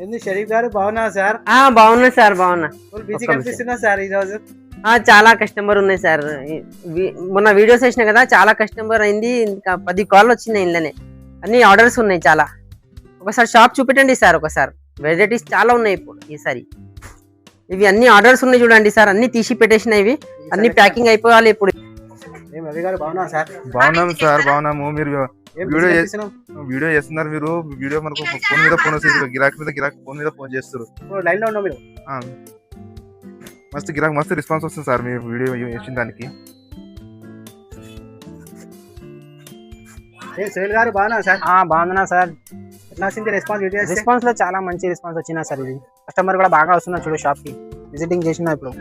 ఏంది షరీఫ్ గారు బాగున్నారు సార్? బాగున్నా సార్, బాగున్నా. ఫుల్ బిజీ కనిపిస్తున్నా సార్ ఈ రోజు. చాలా కస్టమర్ ఉన్నాయి సార్. మొన్న వీడియోస్ వేసిన కదా, చాలా కస్టమర్ అయింది. ఇంకా 10 కాల్ వచ్చినాయి. ఇంట్లోనే అన్ని ఆర్డర్స్ ఉన్నాయి చాలా. ఒకసారి షాప్ చూపెట్టండి సార్. ఒకసారి వెరైటీస్ చాలా ఉన్నాయి ఇప్పుడు ఈసారి. ఇవి అన్ని ఆర్డర్స్ ఉన్నాయి చూడండి సార్. అన్ని తీసి పెట్టేసినాయి. ఇవి అన్ని ప్యాకింగ్ అయిపోవాలి ఇప్పుడు. రవి గారు బాగున్నారు సార్? బాగున్నాము సార్, బాగున్నాము. మీరు వీడియో చేస్తున్నారు. మీరు వీడియో మనకు ఫోన్ మీద ఫోన్ వస్తుంది. గిరాక్ మీద గిరాక్ ఫోన్ మీద ఫోన్ చేస్తారు. లైన్ లో ఉన్నాం మీరు. మస్తు గిరాక్ మస్తు రెస్పాన్స్ వస్తుంది సార్ మీ వీడియో చేసిన దానికి. సుహేల్ గారు బాగున్నా సార్? బాగున్నా సార్. ఎట్లా వచ్చింది రెస్పాన్స్? రెస్పాన్స్ లో చాలా మంచి రెస్పాన్స్ వచ్చినా సార్. ఇది కస్టమర్ కూడా బాగా వస్తున్నారు చూడు షాప్ కి. విజిటింగ్ చేసిన ఇప్పుడు.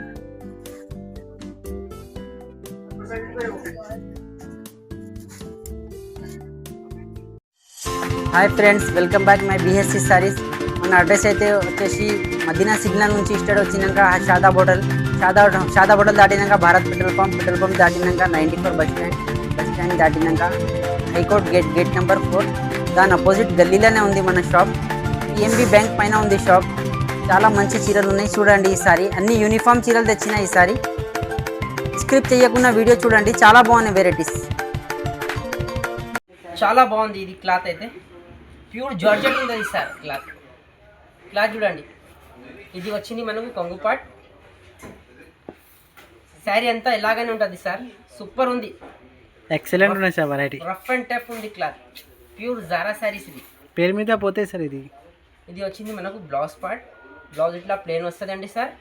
Hi friends, welcome back my BSC sarees. మన అడ్రస్ అయితే వచ్చేసి మదీనా సిగ్నల్ నుంచి స్టార్ట్ వచ్చినాక షాదాబ్ హోటల్ దాటినాక భారత్ పెట్రోల్ పంప్ దాటినాక 94 బస్ స్టాండ్ దాటినాక హైకోర్ట్ గేట్ నెంబర్ 4 దాని అపోజిట్ గల్లీలోనే ఉంది మన షాప్. పిఎంబి బ్యాంక్ పైన ఉంది షాప్. చాలా మంచి చీరలు ఉన్నాయి చూడండి. ఈసారి అన్ని యూనిఫామ్ చీరలు తెచ్చిన ఈసారి. స్క్రిప్ట్ చేయకుండా వీడియో చూడండి, చాలా బాగున్నాయి వెరైటీస్. చాలా బాగుంది. ఇది క్లాత్ అయితే ప్యూర్ జార్జెట్ ఉంటుంది సార్. క్లాత్ చూడండి. ఇది వచ్చింది మనకు కొంగు పార్ట్. శారీ అంతా ఇలాగానే ఉంటుంది సార్. సూపర్ ఉంది, ఎక్సలెంట్ ఉన్నాయి sir. Variety rough and tough ఉంది క్లాత్. Pure Zara saris. ఇది పేరు మీద పోతే సార్. ఇది వచ్చింది మనకు బ్లౌజ్ పార్ట్. బ్లౌజ్ ఇట్లా ప్లేన్ వస్తుందండి సార్.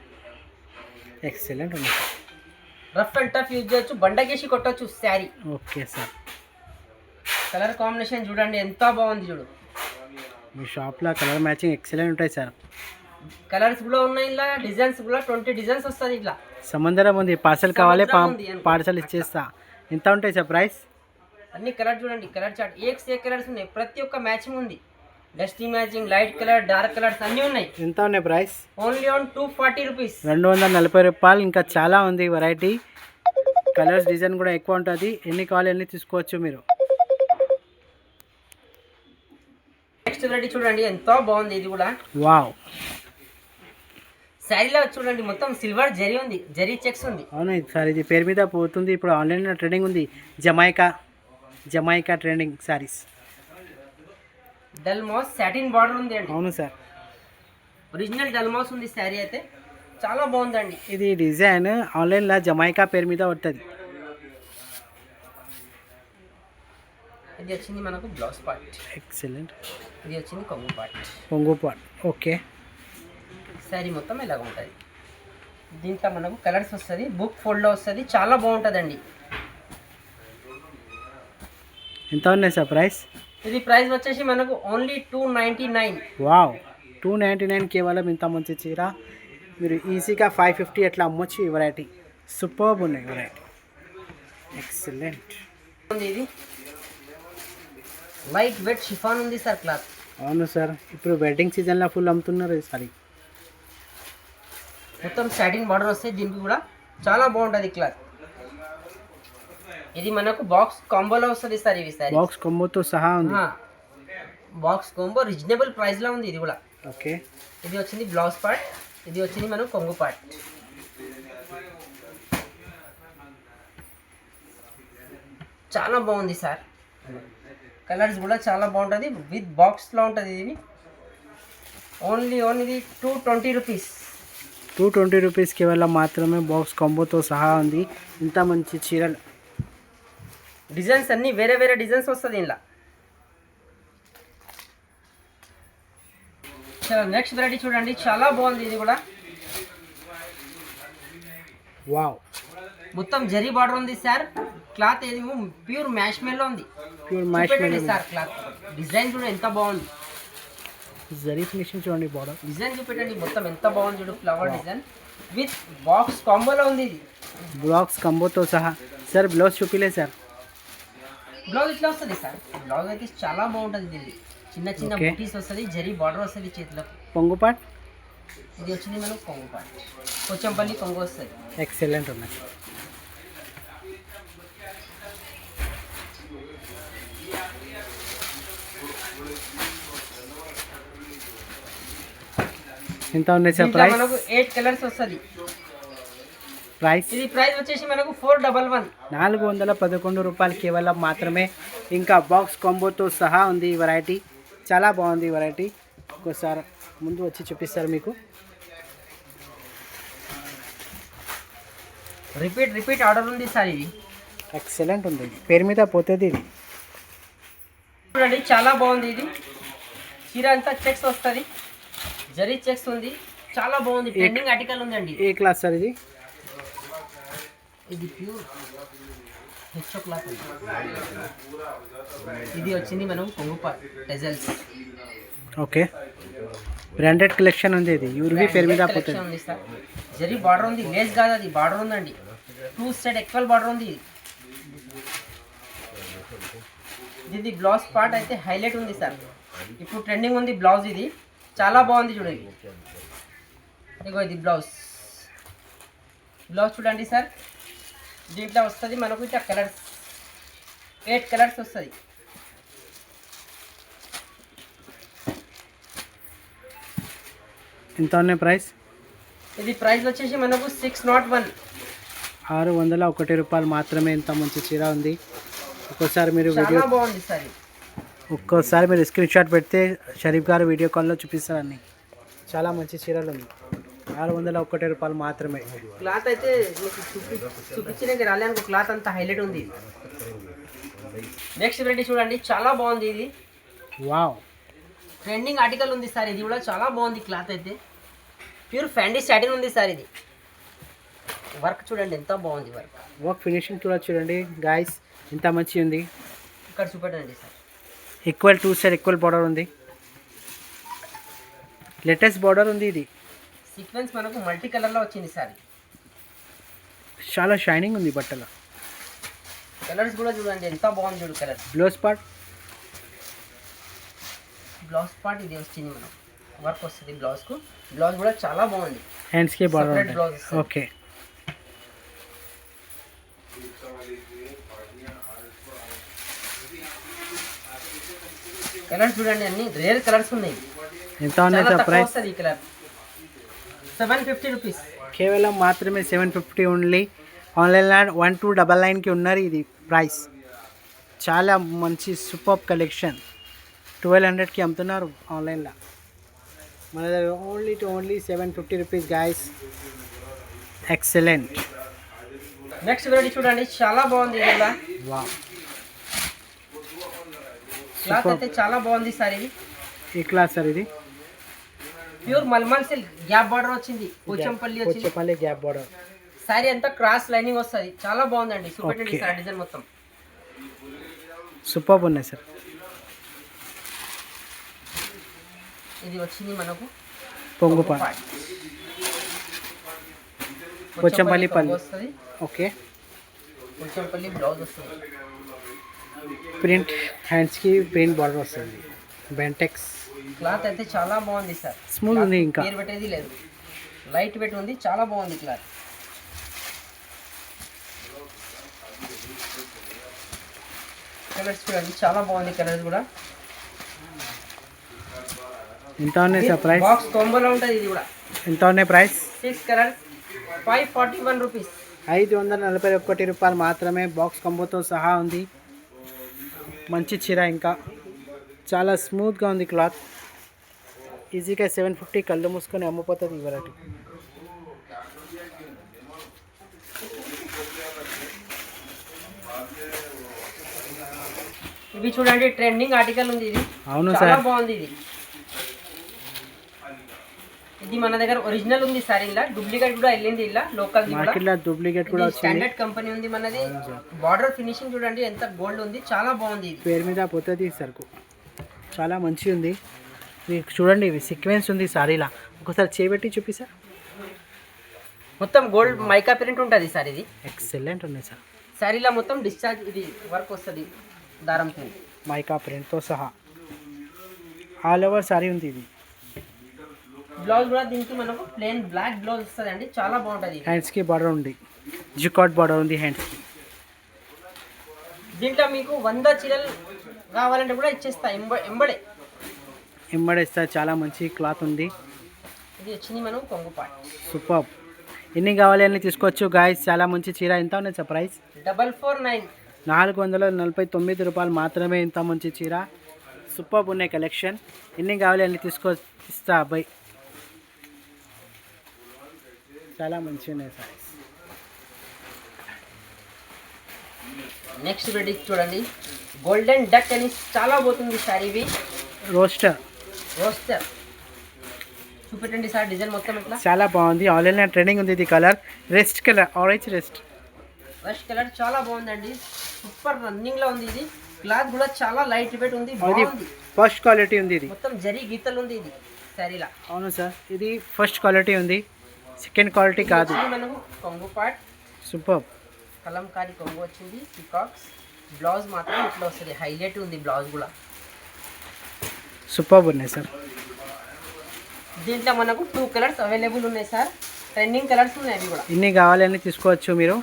ఎక్సలెంట్ ఉంది. రఫ్ అండ్ టఫ్ యూజ్ చేయొచ్చు, బండకేసి కొట్టచ్చు sari. Okay sir. Colour combination చూడండి ఎంత బాగుంది. చూడు, మీ షాప్లో కలర్ మ్యాచింగ్ ఎక్సలెంట్ ఉంటాయి సార్. కలర్స్ కూడా ఉన్నాయి. ఇలా డిజైన్స్ కూడా 20 డిజైన్స్ వస్తుంది. ఇట్లా సముద్రం ఉంది. పార్సల్ కావాలి, పార్సల్ ఇచ్చేస్తా. ఎంత ఉంటాయి సార్ ప్రైస్? అన్ని కలర్ చూడండి. కలర్ చార్ట్ ఏ కలర్స్ ఉన్నాయి. ప్రతి ఒక్క మ్యాచింగ్ ఉంది. Dusty matching, light colour, dark colours అన్నీ ఉన్నాయి. ఎంత ఉన్నాయి ప్రైస్? ఓన్లీ ఆన్ 240 రూపీస్, 240 రూపాయలు. ఇంకా చాలా ఉంది వెరైటీ. కలర్స్ డిజైన్ కూడా ఎక్కువ ఉంటుంది. ఎన్ని కావాలి ఎన్ని తీసుకోవచ్చు మీరు. నెక్స్ట్ వెరైటీ చూడండి ఎంత బాగుంది. ఇది కూడా వావ్. శారీలో చూడండి మొత్తం సిల్వర్ జరీ ఉంది, జరీ చెక్స్ ఉంది. అవును సార్, ఇది పేరు మీద పోతుంది. ఇప్పుడు ఆన్లైన్లో ట్రెండింగ్ ఉంది. Jamaica trending sarees. డల్మాస్ సాటిన్ బార్డర్ ఉంది అండి. అవును సార్, ఒరిజినల్ డల్మాస్ ఉంది శారీ అయితే. చాలా బాగుందండి. ఇది డిజైన్ ఆన్లైన్లో జమైకా పేరు మీద వస్తుంది. ఇది వచ్చింది మనకు బ్లౌజ్ పార్ట్. ఎక్సలెంట్. ఇది వచ్చింది కొంగు పార్ట్. ఓకే. శారీ మొత్తం ఇలాగ ఉంటుంది. దీంట్లో మనకు కలర్స్ వస్తుంది, బుక్ ఫోల్డ్లో వస్తుంది. చాలా బాగుంటుందండి. ఎంత ఉన్నాయి సార్ ప్రైస్? ఇది ప్రైస్ వచ్చేసి మనకు ఓన్లీ 299. వావ్, 299 కేవలం. ఇంత మంచి చీర మీరు ఈజీగా 550 అట్లా అమ్మొచ్చు. ఈ వెరైటీ సూపర్బ్ ఉన్నాయి. వెరైటీ ఎక్సలెంట్ ఉంది. ఇది లైట్ వెట్ షిఫాన్ ఉంది సార్ క్లాత్. అవును సార్, ఇప్పుడు వెడ్డింగ్ సీజన్లో ఫుల్ అమ్ముతున్నారు ఈ సారీ. మొత్తం సాటిన్ బార్డర్ వస్తాయి. దీనికి కూడా చాలా బాగుంటుంది క్లాత్. ఇది మనకు బాక్స్ కాంబోలో వస్తుంది సార్. ఇవి సారీ బాక్స్ కాంబోతో సహా ఉంది. బాక్స్ కాంబో రీజనబుల్ ప్రైస్లో ఉంది. ఇది కూడా ఓకే. ఇది వచ్చింది బ్లౌజ్ పార్ట్. ఇది వచ్చింది మనకు కొంగు పార్ట్. చాలా బాగుంది సార్. కలర్స్ కూడా చాలా బాగుంటుంది. విత్ బాక్స్లో ఉంటుంది. ఇది ఓన్లీ ఇది 220 రూపీస్. 220 రూపీస్ కేవలం మాత్రమే. బాక్స్ కాంబోతో సహా ఉంది. ఇంత మంచి చీరలు. డిజైన్స్ అన్నీ వేరే వేరే డిజైన్స్ వస్తుంది ఇలా. నెక్స్ట్ వెరైటీ చూడండి, చాలా బాగుంది. ఇది కూడా వావ్, మొత్తం జరీ బార్డర్ ఉంది సార్. క్లాత్ ఏది ప్యూర్ మ్యాష్ మెల్లో ఉంది. ప్యూర్ మ్యాష్ మెల్లో సార్. క్లాత్ డిజైన్ చూడండి ఎంత బాగుంది. జరీ ఫినిషింగ్ చూడండి. బార్డర్ డిజైన్ చూపెట్టండి మొత్తం ఎంత బాగుంది. చూడు, ఫ్లవర్ డిజైన్ విత్ బాక్స్ కాంబోలో ఉంది. ఇది బాక్స్ కాంబోతో సహా. సార్ బ్లౌజ్ చూపిలే సార్. బ్లౌజ్ ఇట్లా వస్తుంది సార్. బ్లౌజ్ అయితే చాలా బాగుంటుంది. దీన్ని చిన్న చిన్న బూటీస్ వస్తుంది, జరీ బార్డర్ వస్తుంది చేతిలో. కొంగు పార్ట్. ఇది వచ్చింది మనకు కొంగు పార్ట్. కొంచెంపల్లి కొంగు వస్తుంది. ఎక్సలెంట్ ఉన్నాయి. ఎంత ఉంది సార్ దీంట్లో ప్రైస్? మనకు 8 కలర్స్ వస్తుంది. ప్రైస్ ఇది ప్రైస్ వచ్చేసి మనకు 411. 411 రూపాయలు కేవలం మాత్రమే. ఇంకా బాక్స్ కాంబోతో సహా ఉంది ఈ వెరైటీ. చాలా బాగుంది ఈ వెరైటీ. ఒకసారి ముందు వచ్చి చూపిస్తారు మీకు. రిపీట్ ఆర్డర్ ఉంది సార్. ఇది ఎక్సలెంట్ ఉంది. పేరు మీద పోతుంది ఇది. చూడండి చాలా బాగుంది. ఇది చీర అంతా చెక్స్ వస్తుంది, జరీ చెక్స్ ఉంది, చాలా బాగుంది. ట్రెండింగ్ ఆర్టికల్ ఉందండి. ఏ క్లాస్ సార్ ఇది? ఇది ప్యూర్ హెచ్ఓ క్లాత్ ఉంది. ఇది వచ్చింది మనం కొంగుపాట్ టెజల్స్. ఓకే, బ్రాండెడ్ కలెక్షన్ ఉంది. ఇది యూర్వి పేరు మీద కలెక్షన్ పోతుంది. ఉంది సార్. జరీ బార్డర్ ఉంది, లేస్ కాదు అది, బార్డర్ ఉందండి. 2 సైడ్ ఈక్వల్ బార్డర్ ఉంది. ఇది బ్లౌజ్ పార్ట్ అయితే హైలైట్ ఉంది సార్. ఇప్పుడు ట్రెండింగ్ ఉంది బ్లౌజ్. ఇది చాలా బాగుంది చూడండి. ఇగో ఇది బ్లౌజ్ చూడండి సార్. దీంట్లో వస్తుంది మనకు ఇట్లా కలర్స్, 8 కలర్స్ వస్తుంది. ఎంత ఉన్నాయి ప్రైస్? ఇది ప్రైస్ వచ్చేసి మనకు 601. 601 రూపాయలు మాత్రమే. ఎంత మంచి చీర ఉంది. ఒక్కోసారి మీరు చాలా వీడియో బాగుంది సార్. ఇది ఒక్కోసారి మీరు స్క్రీన్ షాట్ పెడితే షరీఫ్ గారు వీడియో కాల్లో చూపిస్తారు అన్ని. చాలా మంచి చీరలు ఉంది. 601 రూపాయలు మాత్రమే. క్లాత్ అయితే మీకు చూపించడానికి రాలేనుకో, క్లాత్ అంతా హైలైట్ ఉంది. నెక్స్ట్ వెరైటీ చూడండి, చాలా బాగుంది. ఇది వావ్, ట్రెండింగ్ ఆర్టికల్ ఉంది సార్. ఇది కూడా చాలా బాగుంది. క్లాత్ అయితే ప్యూర్ ఫ్యాండీ సాటిన్ ఉంది సార్. ఇది వర్క్ చూడండి ఎంత బాగుంది. వర్క్ ఫినిషింగ్ కూడా చూడండి గాయస్, ఎంత మంచి ఉంది. ఇక్కడ చూపెట్టండి sir. Equal 2 side equal border ఉంది. లేటెస్ట్ బార్డర్ ఉంది. ఇది సీక్వెన్స్ మనకు మల్టీ కలర్లో వచ్చింది సార్. చాలా షైనింగ్ ఉంది బట్టల. కలర్స్ కూడా చూడండి ఎంత బాగుంది చూడు కలర్. బ్లౌజ్ పార్ట్ ఇది వచ్చింది మనకు, వర్క్ వస్తుంది బ్లౌజ్కు. బ్లౌజ్ కూడా చాలా బాగుంది. హ్యాండ్స్కి బార్డర్ బ్లౌజ్. ఓకే, కలర్స్ చూడండి, అన్ని రేర్ కలర్స్ ఉన్నాయి. ఎంత ఉన్నాయి సార్ ప్రైస్? ఈ కలర్ 750 రూపీస్ కేవలం మాత్రమే. 750 ఓన్లీ. ఆన్లైన్లో 1299కి ఉన్నారు. ఇది ప్రైస్ చాలా మంచి సూపర్ కలెక్షన్. 1200కి అమ్ముతున్నారు ఆన్లైన్లో. మన దగ్గర only 750 rupees guys. Excellent. Next variety చూడండి, చాలా బాగుంది. ఇది కూడా వావ్, క్లాత్ అయితే చాలా బాగుంది సార్. ఇది ఏ క్లాస్ సార్? ఇది pure mulmul silk, gap border వచ్చింది, పోచంపల్లి వచ్చింది. Pochampally gap border. సారీ అంతా క్రాస్ లైనింగ్ వస్తుంది. చాలా బాగుందండి. Super Okay. సార్. డిజైన్ మొత్తం సూపర్ ఉన్నాయి సార్. ఇది వచ్చింది మనకు పొంగుపాటు పోచంపల్లి పల్లి వస్తుంది. ఓకే, పోచంపల్లి బ్లౌజ్ వస్తుంది. ప్రింట్ హ్యాండ్స్కి ప్రింట్ బార్డర్ వస్తుంది. బెంటెక్స్ క్లాత్ అయితే చాలా బాగుంది సార్. స్మూత్ ఉంది. ఇంకా పేరు పెట్టేది లేదు, లైట్ వెయిట్ ఉంది. చాలా బాగుంది క్లాత్. కలర్స్ చూడండి చాలా బాగుంది. కలర్స్ కూడా ఎంత ఉన్నాయి సార్ ప్రైస్? బాక్స్ కాంబోలో ఉంటుంది. ఇది కూడా ఎంత ఉన్నాయి ప్రైస్? 6 colours 541 rupees. 541 రూపాయలు మాత్రమే. బాక్స్ కంబోతో సహా ఉంది. మంచి చీర, ఇంకా చాలా స్మూత్గా ఉంది క్లాత్. ఈజీగా 750 కళ్ళు మూసుకొని అమ్ముపోతుంది ఈ వెరైటీ. ఇవి చూడండి ట్రెండింగ్ ఆర్టికల్ ఉంది. ఇది అవును చాలా సార్. బాగుంది. ఇది మన దగ్గర ఒరిజినల్ ఉంది సార్. ఇలా డూప్లికేట్ కూడా వెళ్ళింది. ఇలా లోకల్ మార్కెట్లో డూప్లికేట్ కూడా వచ్చింది. స్టాండర్డ్ కంపెనీ ఉంది మనది. బార్డర్ ఫినిషింగ్ చూడండి ఎంత గోల్డ్ ఉంది. చాలా బాగుంది. ఇది పేరు మీద పోతుంది సరుకు. చాలా మంచిగా ఉంది. మీకు చూడండి, ఇవి సీక్వెన్స్ ఉంది సారీలా. ఒకసారి చేయబెట్టి చూపిస్తా. మొత్తం గోల్డ్ మైకా ప్రింట్ ఉంటుంది సార్. ఇది ఎక్సలెంట్ ఉన్నాయి సార్. శారీలో మొత్తం డిశ్చార్జ్ ఇది వర్క్ వస్తుంది దారంతో, మైకా ప్రింట్తో సహా. ఆల్ ఓవర్ సారీ ఉంది. ఇది బ్లౌజ్ కూడా దీనికి మనకు ప్లెయిన్ బ్లాక్ బ్లౌజ్ వస్తుంది అండి. చాలా బాగుంటుంది. హ్యాండ్స్కి బార్డర్ ఉంది. జికాట్ బార్డర్ ఉంది హ్యాండ్స్కి. దీంట్లో మీకు 100 చీరలు కావాలంటే కూడా ఇచ్చేస్తా. ఎంబడే ఎంబడేస్తా. చాలా మంచి క్లాత్ ఉంది. ఇది వచ్చింది మనం కొంగు పాట్. సూపర్. ఎన్ని కావాలి అని తీసుకోవచ్చు గాయస్. చాలా మంచి చీర. ఎంత ఉన్నది సార్ ప్రైస్? 449. 449 రూపాయలు మాత్రమే. ఇంత మంచి చీర. సూపర్ ఉన్నాయి కలెక్షన్. ఎన్ని కావాలి అని ఇస్తా అబ్బాయి. చాలా మంచిగా ఉన్నాయి సార్. నెక్స్ట్ రెడీ చూడండి, గోల్డెన్ డక్ అని చాలా పోతుంది సార్. ఇవి రోస్టర్ చూపెట్టండి సార్. డిజైన్ మొత్తం ఇట్లా చాలా బాగుంది. ఆన్లైన్లో ట్రెండింగ్ ఉంది. ఇది colour rest colour, orange rest colour చాలా బాగుందండి. సూపర్ రన్నింగ్ లో ఉంది. ఇది క్లాత్ కూడా చాలా లైట్ వెయిట్ ఉంది. బాగుంది. ఫస్ట్ క్వాలిటీ ఉంది. ఇది మొత్తం జరీ గీతలు ఉంది ఇది సారీలా. అవును సార్, ఇది ఫస్ట్ క్వాలిటీ ఉంది, సెకండ్ క్వాలిటీ కాదు. మనకు కొంగు పార్ట్ సూపర్. కలంకారీ కొంగు వచ్చింది. పికాక్స్ బ్లౌజ్ మాత్రం ఇట్లా వస్తుంది. హైలైట్ ఉంది బ్లౌజ్ కూడా. సూపర్ ఉన్నాయి సార్. దీంట్లో మనకు 2 కలర్స్ అవైలబుల్ ఉన్నాయి సార్. ట్రెండింగ్ కలర్స్ ఉన్నాయి అవి కూడా. ఇన్ని కావాలని తీసుకోవచ్చు మీరు.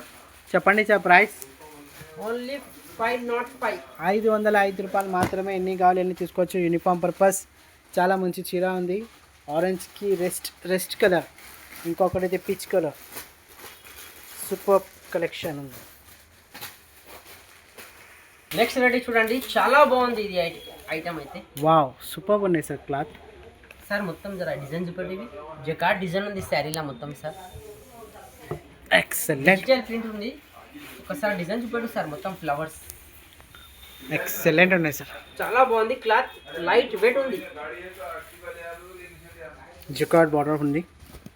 చెప్పండి సార్ ప్రైస్. ఓన్లీ 505. 505 రూపాయలు మాత్రమే. ఎన్ని కావాలి అన్ని తీసుకోవచ్చు. యూనిఫామ్ పర్పస్ చాలా మంచి చీర ఉంది. ఆరెంజ్కి రెస్ట్ కలర్, ఇంకొకటి అయితే పిచ్ కలర్. సూపర్ కలెక్షన్ ఉంది. నెక్స్ట్ రెడీ చూడండి, చాలా బాగుంది ఇది ఐటమ్ అయితే. వావ్, సూపర్ ఉన్నాయి సార్. క్లాత్ సార్ మొత్తం జర డిజైన్ చూపెట్టి. జకార్డ్ డిజైన్ ఉంది శారీలా మొత్తం సార్. ఎక్సలెంట్. డిజిటల్ ప్రింట్ ఉంది. ఒకసారి డిజైన్ చూపెట్టు సార్. మొత్తం ఫ్లవర్స్ ఎక్సలెంట్ ఉన్నాయి సార్. చాలా బాగుంది. క్లాత్ లైట్ వెయిట్ ఉంది. జకార్డ్ బార్డర్ ఉంది.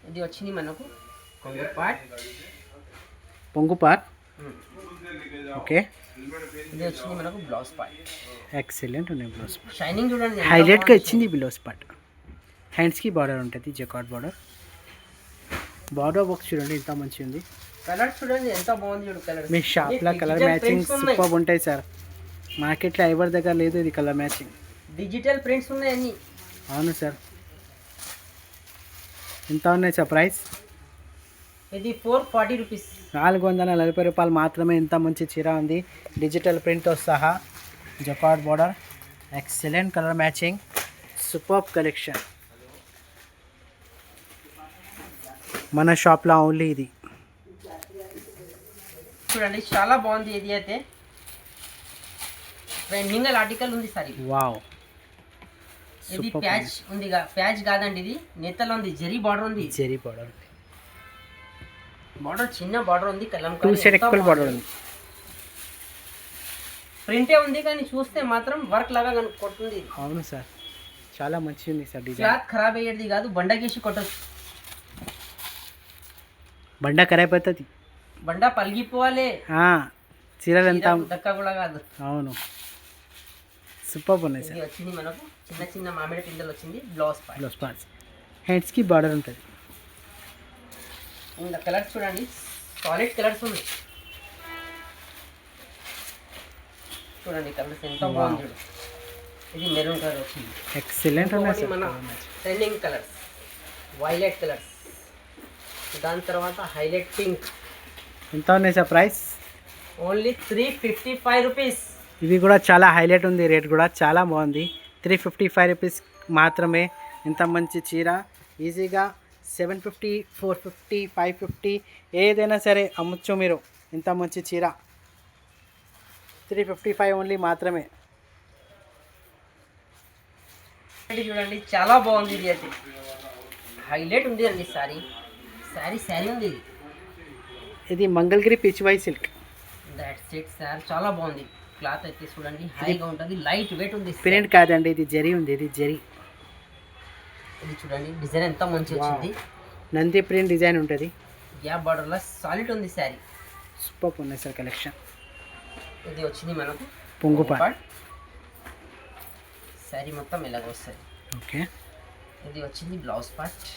ఇది వచ్చింది మనకు కొంగు పార్ట్. పొంగు పార్ట్. ఓకే. ఇది వచ్చింది మనకు బ్లౌజ్ పార్ట్. ఎక్సలెంట్ ఉన్నాయి బ్లౌజ్ పార్ట్. షైనింగ్ చూడండి హైలైట్గా ఇచ్చింది బ్లౌజ్ పార్ట్. హ్యాండ్స్కి బార్డర్ ఉంటుంది. Jacquard border. బార్డర్ బాక్స్ చూడండి ఎంత మంచిగా ఉంది. కలర్ చూడండి ఎంత బాగుంది. చూడు కలర్. మీ షాప్లో కలర్ మ్యాచింగ్ సూపర్ ఉంటాయి సార్. మార్కెట్లో ఎవరి దగ్గర లేదు ఇది కలర్ మ్యాచింగ్. డిజిటల్ ప్రింట్స్ ఉన్నాయి అన్ని. అవును సార్. ఎంత ఉన్నాయి సార్ ప్రైస్? ఇది 440 రూపీస్. 440 రూపాయలు మాత్రమే. ఎంత మంచి చీర ఉంది. డిజిటల్ ప్రింట్తో సహా. Jacquard border. Excellent colour matching. Super collection. మన షాప్లో ఓన్లీ ఇది. చూడండి చాలా బాగుంది. ఇది అయితే ట్రెండింగ్ ఆర్టికల్ ఉంది సార్. వావ్. ఇది ప్యాచ్ ఉంది. ప్యాచ్ కాదండి, ఇది నేతలో ఉంది. జరీ బార్డర్ ఉంది. జరీ బార్డర్. బార్డర్ చిన్న బార్డర్ ఉంది. 2 సైడ్ ఎక్కువ బార్డర్ ఉంది. ప్రింటే ఉంది కానీ చూస్తే మాత్రం వర్క్ లాగా కొడుతుంది. అవును సార్, చాలా మంచిగా ఉంది సార్. డిజైన్ క్లాత్ ఖరాబ్ అయ్యేది కాదు. బండకేసి కొట్టచ్చు. బండ ఖరాబ్ అవుతుంది. బండ పలిగిపోవాలి. చీరలు ఎంత దక్క కూడా కాదు. అవును. సూపర్ ఉన్నాయి సార్. ఇది వచ్చింది మనకు చిన్న చిన్న మామిడి పిందెలు వచ్చింది. Blouse parts. హ్యాండ్స్కి బార్డర్ ఉంటుంది. ఇంకా కలర్స్ చూడండి, సాలిడ్ కలర్స్ ఉన్నాయి. చూడండి కలర్స్ ఎంత బాగుంది. ఇది మెరూన్ కలర్ వచ్చింది. ఎక్సలెంట్ ఉన్నాయి సార్. మన ట్రెండింగ్ కలర్స్ వైలెట్ కలర్స్. దాని తర్వాత హైలైట్ పింక్. ఎంత ఉన్నాయి సార్ ప్రైస్? Only 355 rupees. ఇవి కూడా చాలా హైలైట్ ఉంది. రేట్ కూడా చాలా బాగుంది. 355 రూపీస్ మాత్రమే. ఇంత మంచి చీర ఈజీగా 750, 450, 550 ఏదైనా సరే అమ్మచ్చు మీరు. ఇంత మంచి చీర 355 ఓన్లీ మాత్రమే. చూడండి చాలా బాగుంది. ఇది అయితే హైలైట్ ఉంది అండి. శారీ ఉంది. ఇది Mangalagiri Pichwai silk. That's it sir. చాలా బాగుంది. క్లాత్ అయితే చూడండి హైగా ఉంటుంది. లైట్ వెయిట్ ఉంది. ప్రింట్ కాదండి, ఇది జరీ ఉంది. ఇది జరీ. ఇది చూడండి డిజైన్ ఎంత మంచి వచ్చింది. నంది ప్రింట్ డిజైన్ ఉంటుంది. గ్యాప్ బార్డర్లో సాలిడ్ ఉంది శారీ. సూపర్ ఉన్నాయి సార్ కలెక్షన్. ఇది వచ్చింది మనకు పొంగు పార్ట్. శారీ మొత్తం ఇలాగ వస్తుంది. ఓకే. ఇది వచ్చింది బ్లౌజ్ పార్ట్.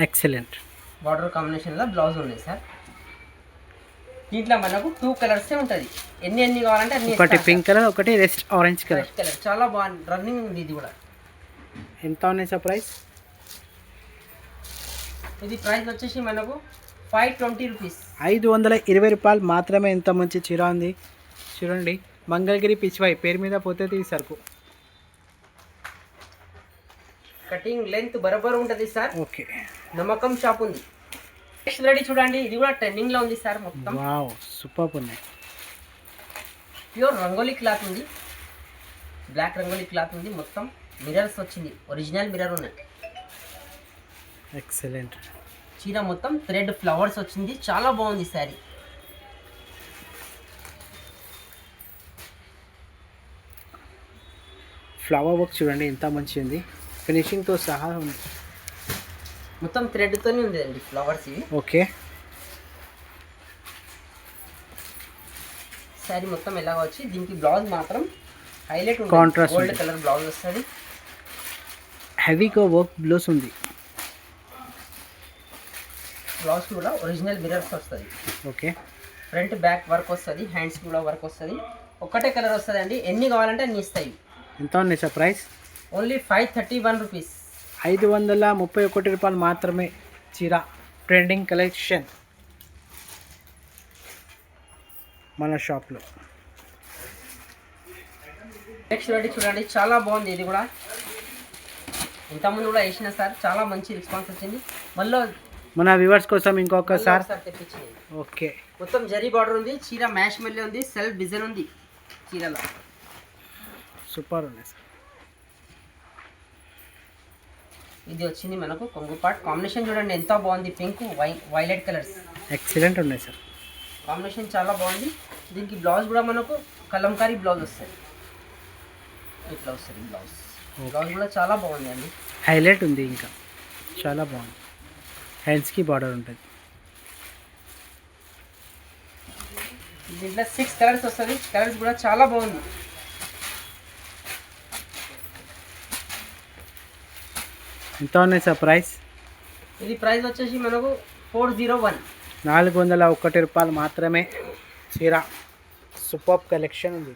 ఎక్సలెంట్. బార్డర్ కాంబినేషన్లో బ్లౌజ్ ఉంది సార్. దీంట్లో మనకు 2 కలర్సే ఉంటుంది. ఎన్ని కావాలంటే అన్ని. ఒకటి పింక్ కలర్, ఒకటి రెస్ట్ ఆరెంజ్ కలర్. చాలా బాగుంది. రన్నింగ్ ఉంది ఇది కూడా. ఎంత ఉన్నాయి సార్ ప్రైస్? ఇది ప్రైస్ వచ్చేసి మనకు 520 రూపీస్. 520 రూపాయలు మాత్రమే. ఎంత మంచి చీర ఉంది చూడండి. మంగళగిరి పిచ్వై పేరు మీద పోతుంది ఈ సరుకు. కటింగ్ లెంత్ బరాబర్ ఉంటుంది సార్. ఓకే, నమ్మకం షాప్ ఉంది. నెక్స్ట్ రెడీ చూడండి, ఇది కూడా ట్రెండింగ్ లో ఉంది సార్. మొత్తం వావ్ సూపర్ ఉన్నాయి. ప్యూర్ రంగోలీ క్లాత్ ఉంది, బ్లాక్ రంగోలీ క్లాత్ ఉంది. మొత్తం మిరర్స్ వచ్చింది, ఒరిజినల్ మిరర్ ఉన్నాయి. ఎక్సలెంట్. చీర మొత్తం థ్రెడ్ ఫ్లవర్స్ వచ్చింది, చాలా బాగుంది శారీ. ఫ్లవర్ వర్క్ చూడండి ఎంత మంచిగా ఉంది, ఫినిషింగ్తో సహా ఉంది. మొత్తం థ్రెడ్తోనే ఉంది అండి ఫ్లవర్స్ ఇవి. ఓకే, శారీ మొత్తం ఎలాగ వచ్చి దీనికి బ్లౌజ్ మాత్రం హైలైట్ ఉంది, Contrast గోల్డ్ ఉంది. కలర్ బ్లౌజ్ వస్తుంది. హెవీగా వర్క్ బ్లౌజ్ ఉంది. బ్లౌజ్ కూడా ఒరిజినల్ మిరర్స్ వస్తుంది. ఓకే, ఫ్రంట్ బ్యాక్ వర్క్ వస్తుంది, హ్యాండ్స్ కూడా వర్క్ వస్తుంది. ఒక్కటే కలర్ వస్తుంది అండి, ఎన్ని కావాలంటే అన్ని ఇస్తాయి. ఎంత ఉన్నాయి సార్ ప్రైస్? Only 531 rupees. 531 రూపాయలు మాత్రమే చీర. ట్రెండింగ్ కలెక్షన్ మన షాప్లో. నెక్స్ట్ రెడీ చూడండి, చాలా బాగుంది. ఇది కూడా ఇంతకుముందు కూడా వేసిన సార్, చాలా మంచి రెస్పాన్స్ వచ్చింది. మళ్ళీ మన వ్యూవర్స్ కోసం ఇంకొకసారి. తెప్పించింది. ఓకే, మొత్తం జరీ బార్డర్ ఉంది, చీర మ్యాష్ మెల్లే ఉంది, సెల్ఫ్ డిజైన్ ఉంది చీరలో. సూపర్ ఉన్నాయి సార్. ఇది వచ్చింది మనకు కొంగు పార్ట్. కాంబినేషన్ చూడండి ఎంత బాగుంది, పింక్ వైలెట్ కలర్స్ ఎక్సలెంట్ ఉన్నాయి సార్. కాంబినేషన్ చాలా బాగుంది. దీనికి బ్లౌజ్ కూడా మనకు కలంకారీ బ్లౌజ్ వస్తుంది, ఇట్లా వస్తుంది బ్లౌజ్. బ్లౌజ్ కూడా చాలా బాగుంది అండి, హైలైట్ ఉంది, ఇంకా చాలా బాగుంది. హ్యాండ్స్కి బార్డర్ ఉంటుంది. దీంట్లో 6 కలర్స్ వస్తుంది, కలర్స్ కూడా చాలా బాగుంది. ఎంత ఉన్నాయి సార్ ప్రైస్? ఇది ప్రైస్ వచ్చేసి మనకు 401. 401 రూపాయలు మాత్రమే చీర. సూపర్ కలెక్షన్ ఉంది.